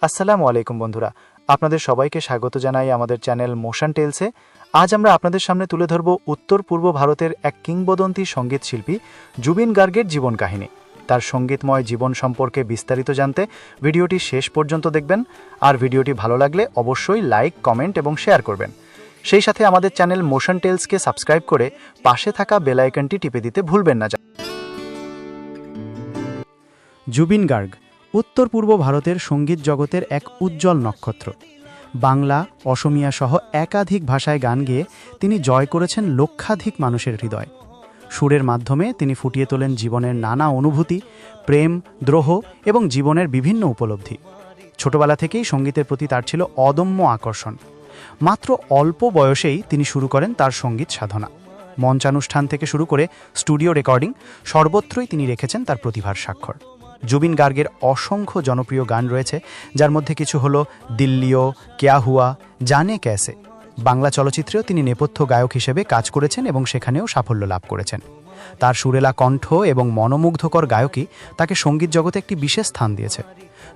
আসসালামু আলাইকুম বন্ধুরা, আপনাদের সবাইকে স্বাগত জানাই আমাদের চ্যানেল মোশন টেলসে। আজ আমরা আপনাদের সামনে তুলে ধরব উত্তর পূর্ব ভারতের এক কিংবদন্তি সঙ্গীত শিল্পী জুবিন গার্গের জীবন কাহিনী। তার সঙ্গীতময় জীবন সম্পর্কে বিস্তারিত জানতে ভিডিওটি শেষ পর্যন্ত দেখবেন। আর ভিডিওটি ভালো লাগলে অবশ্যই লাইক, কমেন্ট এবং শেয়ার করবেন। সেই সাথে আমাদের চ্যানেল মোশন টেলসকে সাবস্ক্রাইব করে পাশে থাকা বেল আইকনটি টিপে দিতে ভুলবেন না। জুবিন গার্গ উত্তর পূর্ব ভারতের সঙ্গীত জগতের এক উজ্জ্বল নক্ষত্র। বাংলা, অসমিয়া সহ একাধিক ভাষায় গান গেয়ে তিনি জয় করেছেন লক্ষাধিক মানুষের হৃদয়। সুরের মাধ্যমে তিনি ফুটিয়ে তোলেন জীবনের নানা অনুভূতি, প্রেম, দ্রোহ এবং জীবনের বিভিন্ন উপলব্ধি। ছোটবেলা থেকেই সঙ্গীতের প্রতি তার ছিল অদম্য আকর্ষণ। মাত্র অল্প বয়সেই তিনি শুরু করেন তার সঙ্গীত সাধনা। মঞ্চানুষ্ঠান থেকে শুরু করে স্টুডিও রেকর্ডিং, সর্বত্রই তিনি রেখেছেন তার প্রতিভার স্বাক্ষর। জুবিন গার্গের অসংখ্য জনপ্রিয় গান রয়েছে, যার মধ্যে কিছু হলো দিল্লিও, ক্যা হুয়া, জানে ক্যাসে। বাংলা চলচ্চিত্রেও তিনি নেপথ্য গায়ক হিসেবে কাজ করেছেন এবং সেখানেও সাফল্য লাভ করেছেন। তার সুরেলা কণ্ঠ এবং মনোমুগ্ধকর গায়কী তাকে সঙ্গীত জগতে একটি বিশেষ স্থান দিয়েছে।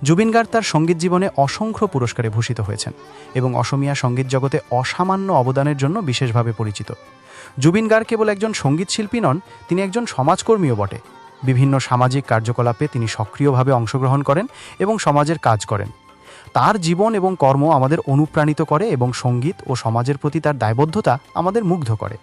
জুবিন গার্গ তার সঙ্গীত জীবনে অসংখ্য পুরস্কারে ভূষিত হয়েছেন এবং অসমিয়া সঙ্গীত জগতে অসামান্য অবদানের জন্য বিশেষভাবে পরিচিত। জুবিন গার্গ কেবল একজন সঙ্গীত শিল্পী নন, তিনি একজন সমাজকর্মীও বটে। বিভিন্ন সামাজিক কার্যকলাপে তিনি সক্রিয়ভাবে অংশগ্রহণ করেন এবং সমাজের কাজ করেন। তার জীবন এবং কর্ম আমাদের অনুপ্রাণিত করে এবং সঙ্গীত ও সমাজের প্রতি তার দায়বদ্ধতা আমাদের মুগ্ধ করে।